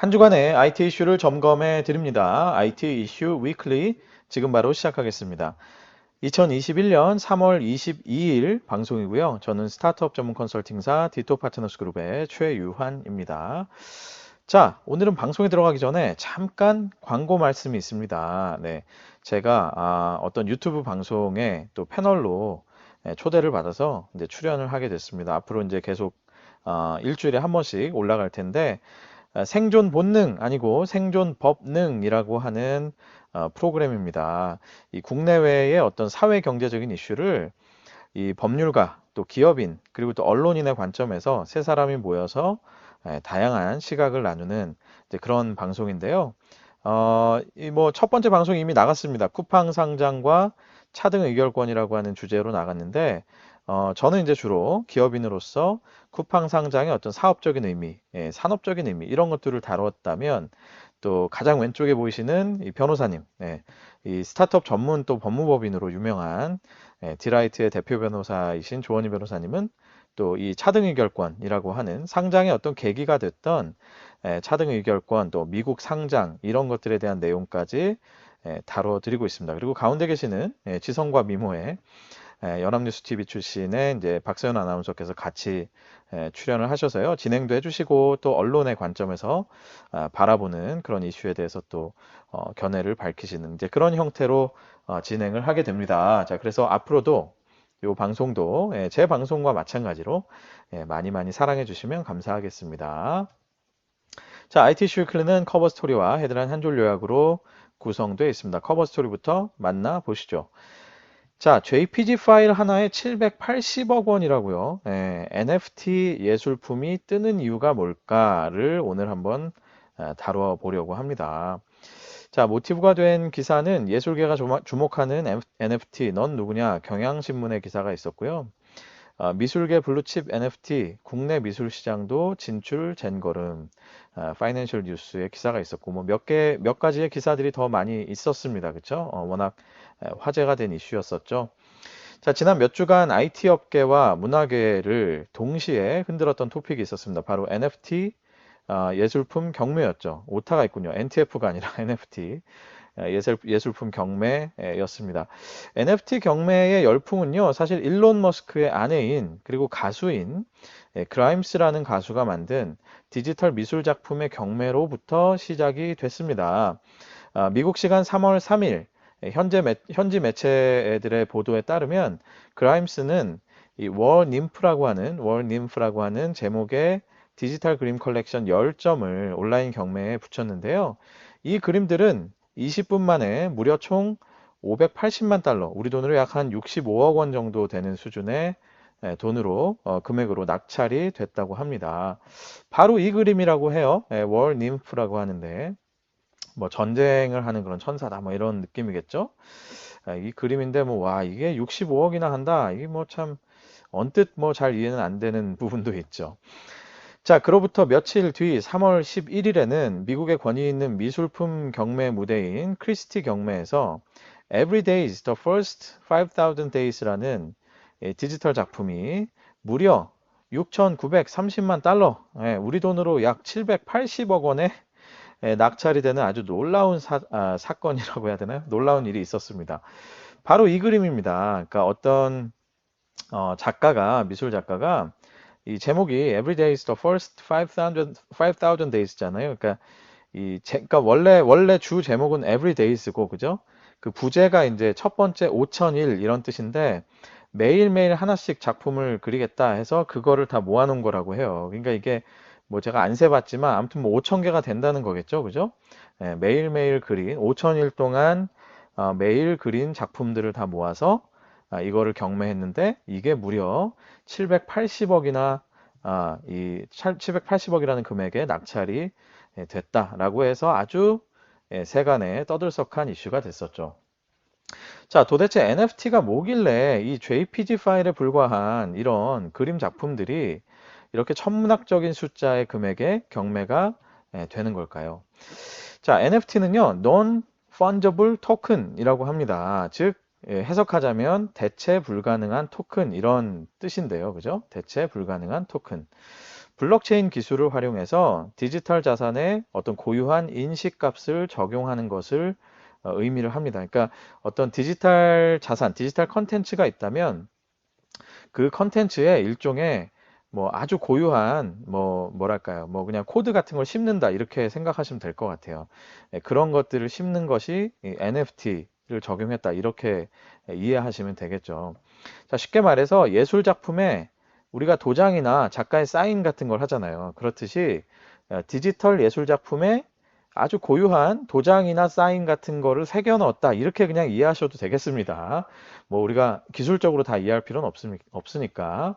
한 주간의 IT 이슈를 점검해 드립니다. IT 이슈 위클리 지금 바로 시작하겠습니다. 2021년 3월 22일 방송이고요. 저는 스타트업 전문 컨설팅사 디토 파트너스 그룹의 최유환입니다. 자, 오늘은 방송에 들어가기 전에 잠깐 광고 말씀이 있습니다. 네, 제가 어떤 유튜브 방송에 또 패널로 초대를 받아서 이제 출연을 하게 됐습니다. 앞으로 이제 계속 일주일에 한 번씩 올라갈 텐데 생존 본능 아니고 생존 법능이라고 하는 프로그램입니다. 이 국내외의 어떤 사회 경제적인 이슈를 이 법률가 또 기업인 그리고 또 언론인의 관점에서 세 사람이 모여서 다양한 시각을 나누는 이제 그런 방송인데요. 이 뭐 첫 번째 방송이 이미 나갔습니다. 쿠팡 상장과 차등 의결권이라고 하는 주제로 나갔는데 저는 이제 주로 기업인으로서 쿠팡 상장의 어떤 사업적인 의미, 산업적인 의미 이런 것들을 다뤘다면 또 가장 왼쪽에 보이시는 이 변호사님, 이 스타트업 전문 또 법무법인으로 유명한 디라이트의 대표 변호사이신 조원희 변호사님은 또 이 차등 의결권이라고 하는 상장의 어떤 계기가 됐던 차등 의결권 또 미국 상장 이런 것들에 대한 내용까지 다뤄드리고 있습니다. 그리고 가운데 계시는 지성과 미모의 연합뉴스 TV 출신의 이제 박서연 아나운서께서 같이 출연을 하셔서요. 진행도 해주시고 또 언론의 관점에서 바라보는 그런 이슈에 대해서 또 견해를 밝히시는 이제 그런 형태로 진행을 하게 됩니다. 자, 그래서 앞으로도 이 방송도 제 방송과 마찬가지로 많이 많이 사랑해 주시면 감사하겠습니다. 자, IT 슈클리는 커버 스토리와 헤드라인 한 줄 요약으로 구성되어 있습니다. 커버 스토리부터 만나보시죠. 자, JPG 파일 하나에 780억 원이라고요. NFT 예술품이 뜨는 이유가 뭘까를 오늘 한번 다뤄 보려고 합니다. 자, 모티브가 된 기사는 예술계가 주목하는 NFT, 넌 누구냐? 경향신문의 기사가 있었고요. 미술계 블루칩 NFT, 국내 미술 시장도 진출 젠걸음, 파이낸셜 뉴스의 기사가 있었고, 뭐 몇 가지의 기사들이 더 많이 있었습니다. 그쵸? 워낙 화제가 된 이슈였었죠. 자, 지난 몇 주간 IT 업계와 문화계를 동시에 흔들었던 토픽이 있었습니다. 바로 NFT 예술품 경매였죠. 오타가 있군요. NTF가 아니라 NFT. 예술품 경매였습니다. NFT 경매의 열풍은요, 사실 일론 머스크의 아내인 그리고 가수인 그라임스라는 가수가 만든 디지털 미술 작품의 경매로부터 시작이 됐습니다. 미국 시간 3월 3일 현지 매체들의 보도에 따르면 그라임스는 월 님프라고 하는 제목의 디지털 그림 컬렉션 10점을 온라인 경매에 붙였는데요. 이 그림들은 20분 만에 무려 총 580만 달러, 우리 돈으로 약 한 65억 원 정도 되는 수준의 돈으로 금액으로 낙찰이 됐다고 합니다. 바로 이 그림이라고 해요. 월 님프라고 하는데 뭐 전쟁을 하는 그런 천사다 뭐 이런 느낌이겠죠. 이 그림인데 뭐 와 이게 65억이나 한다. 이게 뭐 참 언뜻 뭐 잘 이해는 안 되는 부분도 있죠. 자, 그로부터 며칠 뒤 3월 11일에는 미국의 권위 있는 미술품 경매 무대인 크리스티 경매에서 Every Days, The First 5,000 Days라는 디지털 작품이 무려 6,930만 달러, 우리 돈으로 약 780억 원에 낙찰이 되는 아주 놀라운 사건이라고 해야 되나요? 놀라운 일이 있었습니다. 바로 이 그림입니다. 그러니까 어떤 미술 작가가 이 제목이 Every day is the first 5,000 days잖아요. 그러니까 그러니까 원래 주 제목은 Every days고, 그죠? 그 부제가 이제 첫 번째 5,000일 이런 뜻인데 매일매일 하나씩 작품을 그리겠다 해서 그거를 다 모아놓은 거라고 해요. 그러니까 이게 뭐 제가 안 세봤지만 아무튼 뭐 5,000개가 된다는 거겠죠, 그죠? 매일매일 그린 5,000일 동안 매일 그린 작품들을 다 모아서 이거를 경매했는데 이게 무려 780억이나 이 780억이라는 금액의 낙찰이 됐다라고 해서 아주 세간에 떠들썩한 이슈가 됐었죠. 자, 도대체 NFT가 뭐길래 이 JPG 파일에 불과한 이런 그림 작품들이 이렇게 천문학적인 숫자의 금액의 경매가 되는 걸까요? 자, NFT는요, Non-Fungible Token이라고 합니다. 즉, 해석하자면 대체 불가능한 토큰 이런 뜻인데요. 그죠? 대체 불가능한 토큰. 블록체인 기술을 활용해서 디지털 자산에 어떤 고유한 인식값을 적용하는 것을 의미를 합니다. 그러니까 어떤 디지털 자산, 디지털 컨텐츠가 있다면 그 컨텐츠에 일종의 뭐 아주 고유한 뭐랄까요, 뭐 그냥 코드 같은 걸 심는다 이렇게 생각하시면 될 것 같아요. 그런 것들을 심는 것이 NFT를 적용했다 이렇게 이해하시면 되겠죠. 자, 쉽게 말해서 예술 작품에 우리가 도장이나 작가의 사인 같은 걸 하잖아요. 그렇듯이 디지털 예술 작품에 아주 고유한 도장이나 사인 같은 거를 새겨 넣었다. 이렇게 그냥 이해하셔도 되겠습니다. 뭐 우리가 기술적으로 다 이해할 필요는 없으니까.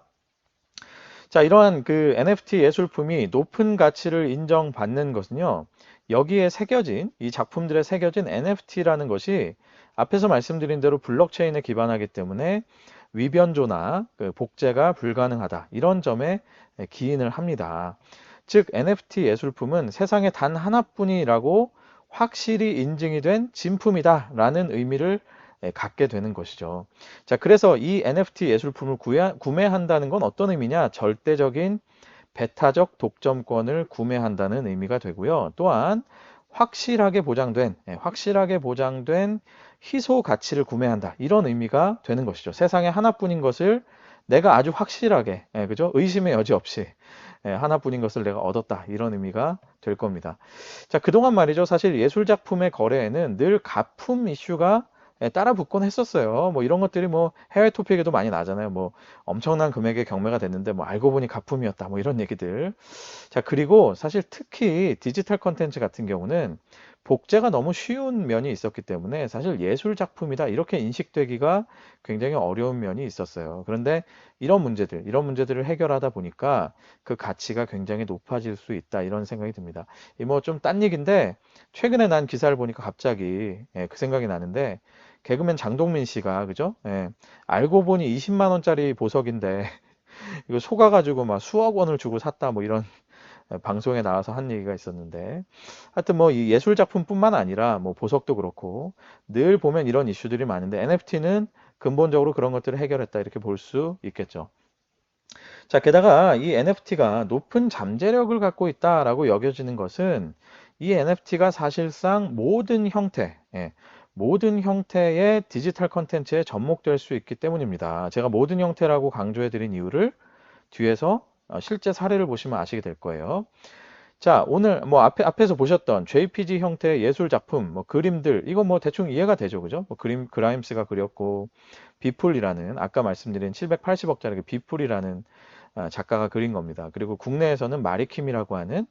자, 이러한 그 NFT 예술품이 높은 가치를 인정받는 것은요. 여기에 새겨진, 이 작품들에 새겨진 NFT라는 것이 앞에서 말씀드린 대로 블록체인에 기반하기 때문에 위변조나 그 복제가 불가능하다. 이런 점에 기인을 합니다. 즉, NFT 예술품은 세상에 단 하나뿐이라고 확실히 인증이 된 진품이다. 라는 의미를 갖게 되는 것이죠. 자, 그래서 이 NFT 예술품을 구매한다는 건 어떤 의미냐? 절대적인 배타적 독점권을 구매한다는 의미가 되고요. 또한 확실하게 보장된 희소 가치를 구매한다. 이런 의미가 되는 것이죠. 세상에 하나뿐인 것을 내가 아주 확실하게, 그죠? 의심의 여지 없이 하나뿐인 것을 내가 얻었다. 이런 의미가 될 겁니다. 자, 그동안 말이죠. 사실 예술작품의 거래에는 늘 가품 이슈가 따라 붙곤 했었어요. 뭐 이런 것들이 뭐 해외 토픽에도 많이 나잖아요. 뭐 엄청난 금액의 경매가 됐는데 뭐 알고 보니 가품이었다. 뭐 이런 얘기들. 자, 그리고 사실 특히 디지털 컨텐츠 같은 경우는 복제가 너무 쉬운 면이 있었기 때문에 사실 예술 작품이다 이렇게 인식되기가 굉장히 어려운 면이 있었어요. 그런데 이런 문제들을 해결하다 보니까 그 가치가 굉장히 높아질 수 있다 이런 생각이 듭니다. 이 뭐 좀 딴 얘기인데 최근에 난 기사를 보니까 갑자기 그 생각이 나는데 개그맨 장동민 씨가 그죠? 알고 보니 20만 원짜리 보석인데 이거 속아가지고 막 수억 원을 주고 샀다 뭐 이런 방송에 나와서 한 얘기가 있었는데 하여튼 뭐 이 예술 작품뿐만 아니라 뭐 보석도 그렇고 늘 보면 이런 이슈들이 많은데 NFT는 근본적으로 그런 것들을 해결했다 이렇게 볼 수 있겠죠. 자, 게다가 이 NFT가 높은 잠재력을 갖고 있다라고 여겨지는 것은 이 NFT가 사실상 모든 형태의 디지털 컨텐츠에 접목될 수 있기 때문입니다. 제가 모든 형태라고 강조해 드린 이유를 뒤에서 실제 사례를 보시면 아시게 될 거예요. 자, 오늘 뭐 앞에서 보셨던 JPG 형태의 예술 작품, 뭐 그림들, 이거 뭐 대충 이해가 되죠, 그죠? 뭐 그라임스가 그렸고, 비풀이라는, 아까 말씀드린 780억짜리 비풀이라는 작가가 그린 겁니다. 그리고 국내에서는 마리킴이라고 하는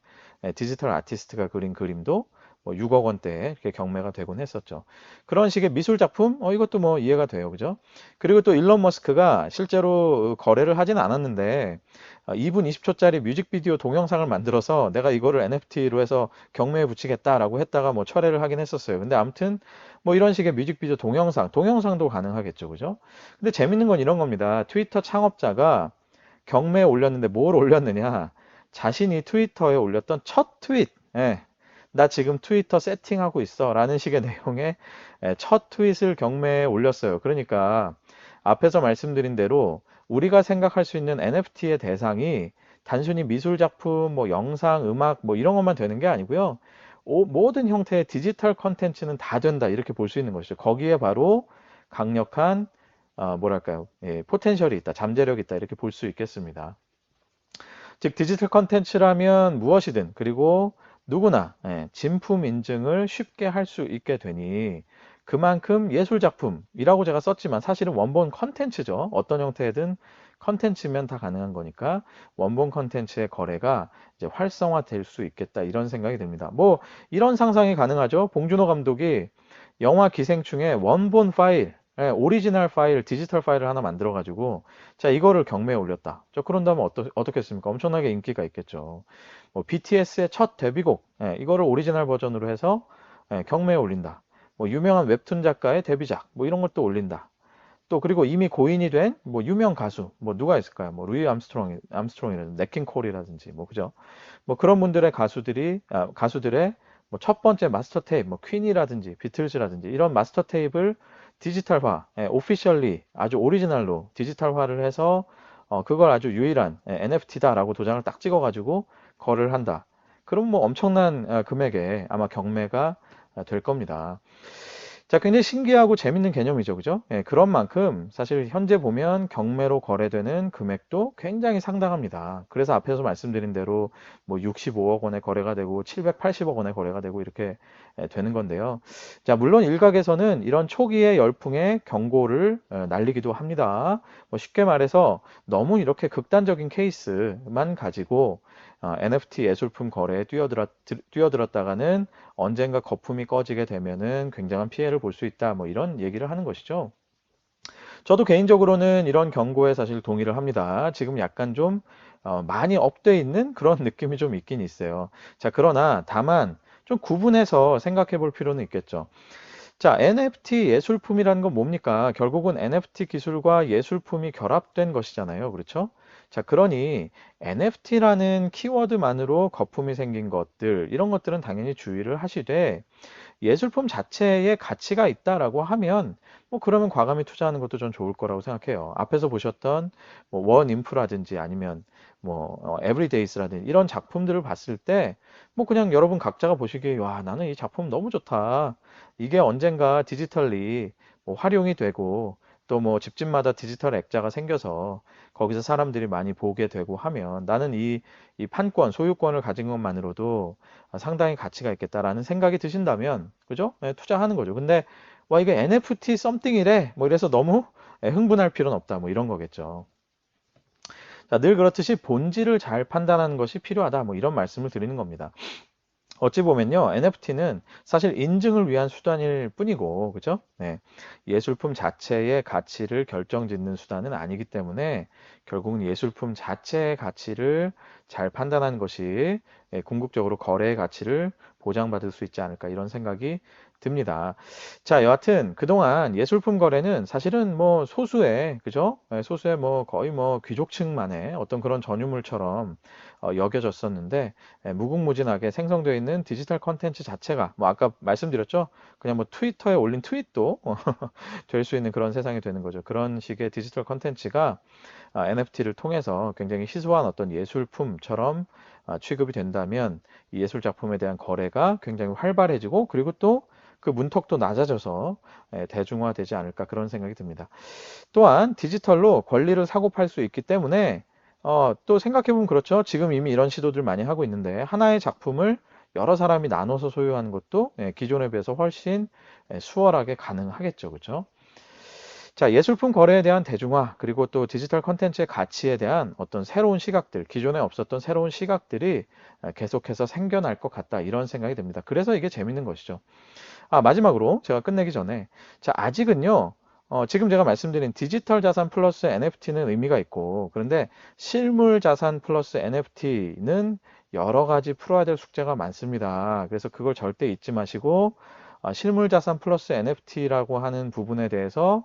디지털 아티스트가 그린 그림도 뭐 6억 원대에 이렇게 경매가 되곤 했었죠. 그런 식의 미술 작품, 이것도 뭐 이해가 돼요, 그죠? 그리고 또 일론 머스크가 실제로 거래를 하진 않았는데 2분 20초짜리 뮤직비디오 동영상을 만들어서 내가 이거를 NFT로 해서 경매에 붙이겠다라고 했다가 뭐 철회를 하긴 했었어요. 근데 아무튼 뭐 이런 식의 뮤직비디오 동영상도 가능하겠죠, 그죠? 근데 재밌는 건 이런 겁니다. 트위터 창업자가 경매에 올렸는데 뭘 올렸느냐? 자신이 트위터에 올렸던 첫 트윗. 나 지금 트위터 세팅하고 있어. 라는 식의 내용의 첫 트윗을 경매에 올렸어요. 그러니까 앞에서 말씀드린 대로 우리가 생각할 수 있는 NFT의 대상이 단순히 미술 작품, 뭐 영상, 음악, 뭐 이런 것만 되는 게 아니고요. 모든 형태의 디지털 컨텐츠는 다 된다. 이렇게 볼 수 있는 것이죠. 거기에 바로 강력한 뭐랄까요? 포텐셜이 있다, 잠재력이 있다 이렇게 볼 수 있겠습니다. 즉 디지털 컨텐츠라면 무엇이든 그리고 누구나 진품 인증을 쉽게 할 수 있게 되니 그만큼 예술 작품이라고 제가 썼지만 사실은 원본 컨텐츠죠. 어떤 형태든 컨텐츠면 다 가능한 거니까 원본 컨텐츠의 거래가 이제 활성화될 수 있겠다 이런 생각이 듭니다. 뭐 이런 상상이 가능하죠. 봉준호 감독이 영화 기생충의 원본 파일 오리지널 파일, 디지털 파일을 하나 만들어 가지고 자 이거를 경매에 올렸다. 그런다면 어떻겠습니까? 엄청나게 인기가 있겠죠. 뭐 BTS의 첫 데뷔곡 이거를 오리지널 버전으로 해서 경매에 올린다. 뭐 유명한 웹툰 작가의 데뷔작 뭐 이런 것도 올린다. 또 그리고 이미 고인이 된 뭐 유명 가수 뭐 누가 있을까요? 뭐 루이 암스트롱이라든지 넷킹 콜이라든지 뭐 그죠? 뭐 그런 분들의 가수들의 뭐 첫 번째 마스터 테이프 뭐 퀸이라든지 비틀즈라든지 이런 마스터 테이프를 디지털화, 오피셜리 아주 오리지널로 디지털화를 해서 그걸 아주 유일한 NFT다라고 도장을 딱 찍어가지고 거래를 한다. 그럼 뭐 엄청난 금액의 아마 경매가 될 겁니다. 자, 굉장히 신기하고 재밌는 개념이죠. 그죠? 예, 그런 만큼 사실 현재 보면 경매로 거래되는 금액도 굉장히 상당합니다. 그래서 앞에서 말씀드린 대로 뭐 65억 원의 거래가 되고 780억 원의 거래가 되고 이렇게 되는 건데요. 자, 물론 일각에서는 이런 초기의 열풍에 경고를 날리기도 합니다. 뭐 쉽게 말해서 너무 이렇게 극단적인 케이스만 가지고 NFT 예술품 거래에 뛰어들었다가는 언젠가 거품이 꺼지게 되면은 굉장한 피해를 볼 수 있다. 뭐 이런 얘기를 하는 것이죠. 저도 개인적으로는 이런 경고에 사실 동의를 합니다. 지금 약간 좀 많이 업돼 있는 그런 느낌이 좀 있긴 있어요. 자, 그러나 다만 좀 구분해서 생각해 볼 필요는 있겠죠. 자, NFT 예술품이라는 건 뭡니까? 결국은 NFT 기술과 예술품이 결합된 것이잖아요. 그렇죠? 자, 그러니 NFT라는 키워드만으로 거품이 생긴 것들, 이런 것들은 당연히 주의를 하시되 예술품 자체에 가치가 있다라고 하면 뭐 그러면 과감히 투자하는 것도 전 좋을 거라고 생각해요. 앞에서 보셨던 뭐 원인프라든지 아니면 뭐 에브리데이스라든지 이런 작품들을 봤을 때 뭐 그냥 여러분 각자가 보시기에 와 나는 이 작품 너무 좋다. 이게 언젠가 디지털리 뭐 활용이 되고 또 뭐 집집마다 디지털 액자가 생겨서 거기서 사람들이 많이 보게 되고 하면 나는 이 판권, 소유권을 가진 것만으로도 상당히 가치가 있겠다라는 생각이 드신다면, 그죠? 네, 투자하는 거죠. 근데, 와, 이게 NFT 썸띵이래. 뭐 이래서 너무 흥분할 필요는 없다. 뭐 이런 거겠죠. 자, 늘 그렇듯이 본질을 잘 판단하는 것이 필요하다. 뭐 이런 말씀을 드리는 겁니다. 어찌 보면요, NFT는 사실 인증을 위한 수단일 뿐이고, 그죠? 네. 예술품 자체의 가치를 결정짓는 수단은 아니기 때문에 결국은 예술품 자체의 가치를 잘 판단하는 것이 궁극적으로 거래의 가치를 보장받을 수 있지 않을까 이런 생각이 듭니다. 자, 여하튼 그동안 예술품 거래는 사실은 뭐 소수의, 그죠? 소수의 뭐 거의 뭐 귀족층만의 어떤 그런 전유물처럼 여겨졌었는데 무궁무진하게 생성되어 있는 디지털 컨텐츠 자체가 뭐 아까 말씀드렸죠? 그냥 뭐 트위터에 올린 트윗도 될 수 있는 그런 세상이 되는 거죠. 그런 식의 디지털 컨텐츠가 NFT를 통해서 굉장히 희소한 어떤 예술품처럼 취급이 된다면 이 예술 작품에 대한 거래가 굉장히 활발해지고 그리고 또 그 문턱도 낮아져서 대중화되지 않을까 그런 생각이 듭니다. 또한 디지털로 권리를 사고 팔 수 있기 때문에 또 생각해보면 그렇죠. 지금 이미 이런 시도들 많이 하고 있는데 하나의 작품을 여러 사람이 나눠서 소유하는 것도 기존에 비해서 훨씬 수월하게 가능하겠죠. 그렇죠? 자, 예술품 거래에 대한 대중화, 그리고 또 디지털 컨텐츠의 가치에 대한 어떤 새로운 시각들, 기존에 없었던 새로운 시각들이 계속해서 생겨날 것 같다. 이런 생각이 듭니다. 그래서 이게 재밌는 것이죠. 마지막으로 제가 끝내기 전에, 자, 아직은요, 지금 제가 말씀드린 디지털 자산 플러스 NFT는 의미가 있고, 그런데 실물 자산 플러스 NFT는 여러 가지 풀어야 될 숙제가 많습니다. 그래서 그걸 절대 잊지 마시고, 실물 자산 플러스 NFT라고 하는 부분에 대해서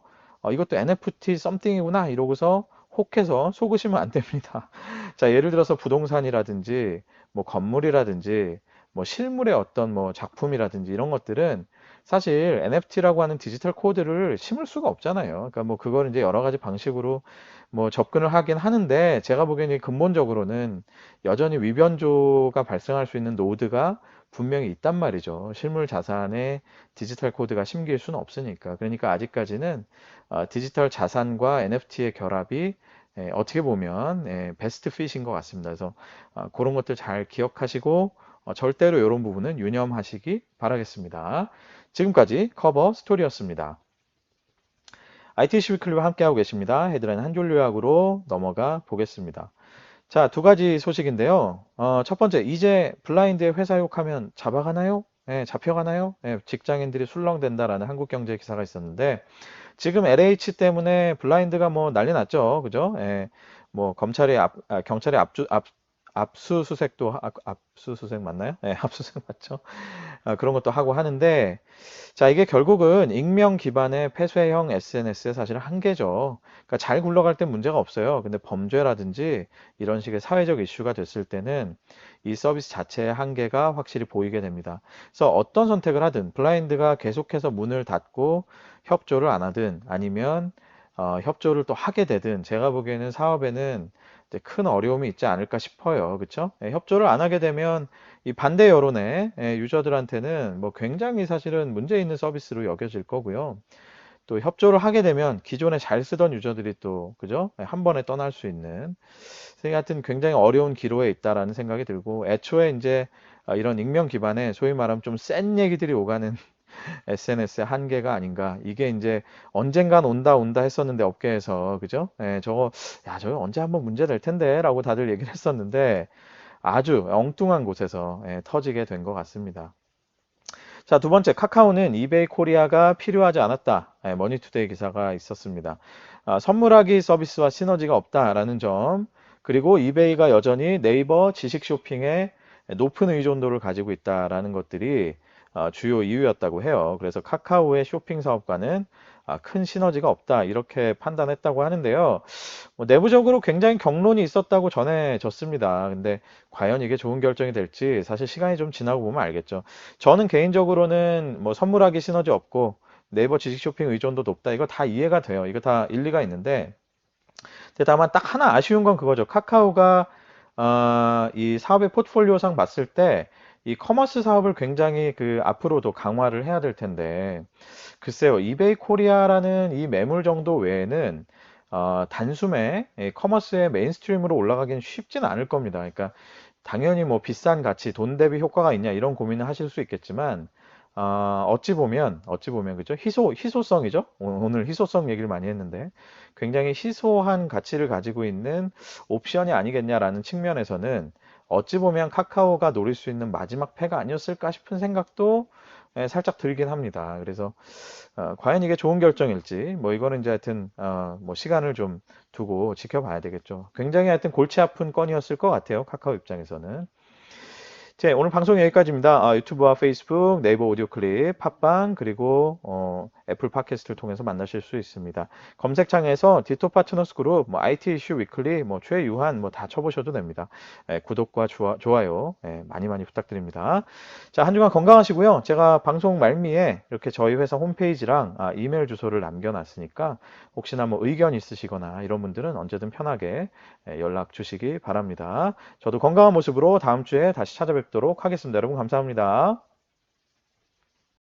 이것도 NFT 썸띵이구나 이러고서 혹해서 속으시면 안 됩니다. 자, 예를 들어서 부동산이라든지 뭐 건물이라든지 뭐 실물의 어떤 뭐 작품이라든지 이런 것들은 사실 NFT라고 하는 디지털 코드를 심을 수가 없잖아요. 그러니까 뭐 그걸 이제 여러 가지 방식으로 뭐 접근을 하긴 하는데 제가 보기에는 근본적으로는 여전히 위변조가 발생할 수 있는 노드가 분명히 있단 말이죠. 실물 자산에 디지털 코드가 심길 수는 없으니까. 그러니까 아직까지는 디지털 자산과 NFT의 결합이 어떻게 보면 베스트 핏인 것 같습니다. 그래서 그런 것들 잘 기억하시고 절대로 이런 부분은 유념하시기 바라겠습니다. 지금까지 커버 스토리였습니다. ITC 위클리와 함께하고 계십니다. 헤드라인 한 줄 요약으로 넘어가 보겠습니다. 자, 두 가지 소식인데요. 첫 번째, 이제 블라인드에 회사 욕하면 잡아가나요? 잡혀가나요? 직장인들이 술렁댄다라는 한국경제 기사가 있었는데, 지금 LH 때문에 블라인드가 뭐 난리 났죠. 그죠? 뭐 경찰이 압수수색도, 압수수색 맞나요? 압수수색 맞죠? 그런 것도 하고 하는데, 자, 이게 결국은 익명 기반의 폐쇄형 SNS의 사실 한계죠. 그러니까 잘 굴러갈 땐 문제가 없어요. 근데 범죄라든지 이런 식의 사회적 이슈가 됐을 때는 이 서비스 자체의 한계가 확실히 보이게 됩니다. 그래서 어떤 선택을 하든 블라인드가 계속해서 문을 닫고 협조를 안 하든 아니면 협조를 또 하게 되든 제가 보기에는 사업에는 이제 큰 어려움이 있지 않을까 싶어요. 그쵸? 협조를 안 하게 되면 이 반대 여론의 유저들한테는 뭐 굉장히 사실은 문제 있는 서비스로 여겨질 거고요. 또 협조를 하게 되면 기존에 잘 쓰던 유저들이 또 그죠? 한 번에 떠날 수 있는 하여튼 굉장히 어려운 기로에 있다라는 생각이 들고 애초에 이제 이런 익명 기반의 소위 말하면 좀 센 얘기들이 오가는 SNS의 한계가 아닌가. 이게 이제 언젠간 온다 온다 했었는데 업계에서 그죠? 저거 언제 한번 문제 될 텐데라고 다들 얘기를 했었는데 아주 엉뚱한 곳에서 터지게 된 것 같습니다. 자, 두 번째, 카카오는 이베이 코리아가 필요하지 않았다. 머니투데이 기사가 있었습니다. 선물하기 서비스와 시너지가 없다라는 점, 그리고 이베이가 여전히 네이버 지식 쇼핑에 높은 의존도를 가지고 있다라는 것들이 주요 이유였다고 해요. 그래서 카카오의 쇼핑 사업과는 큰 시너지가 없다 이렇게 판단했다고 하는데요. 뭐 내부적으로 굉장히 경론이 있었다고 전해졌습니다. 근데 과연 이게 좋은 결정이 될지 사실 시간이 좀 지나고 보면 알겠죠. 저는 개인적으로는 뭐 선물하기 시너지 없고 네이버 지식 쇼핑 의존도 높다. 이거 다 이해가 돼요. 이거 다 일리가 있는데 근데 다만 딱 하나 아쉬운 건 그거죠. 카카오가 이 사업의 포트폴리오상 봤을 때 이 커머스 사업을 굉장히 그 앞으로도 강화를 해야 될 텐데 글쎄요, 이베이 코리아라는 이 매물 정도 외에는 단숨에 커머스의 메인스트림으로 올라가기는 쉽지는 않을 겁니다. 그러니까 당연히 뭐 비싼 가치, 돈 대비 효과가 있냐 이런 고민을 하실 수 있겠지만 어찌 보면 그죠? 희소성이죠? 오늘 희소성 얘기를 많이 했는데 굉장히 희소한 가치를 가지고 있는 옵션이 아니겠냐라는 측면에서는 어찌 보면 카카오가 노릴 수 있는 마지막 패가 아니었을까 싶은 생각도 살짝 들긴 합니다. 그래서 과연 이게 좋은 결정일지 뭐 이거는 이제 하여튼 뭐 시간을 좀 두고 지켜봐야 되겠죠. 굉장히 하여튼 골치 아픈 건이었을 것 같아요. 카카오 입장에서는. 네, 오늘 방송 여기까지입니다. 유튜브와 페이스북, 네이버 오디오 클립, 팟빵, 그리고 애플 팟캐스트를 통해서 만나실 수 있습니다. 검색창에서 디토 파트너스 그룹, 뭐 IT 이슈 위클리, 뭐 최유한 뭐 다 쳐보셔도 됩니다. 구독과 좋아요 많이 많이 부탁드립니다. 자, 한 주간 건강하시고요. 제가 방송 말미에 이렇게 저희 회사 홈페이지랑 이메일 주소를 남겨놨으니까 혹시나 뭐 의견 있으시거나 이런 분들은 언제든 편하게 연락 주시기 바랍니다. 저도 건강한 모습으로 다음 주에 다시 찾아뵙도록 하겠습니다. 여러분 감사합니다.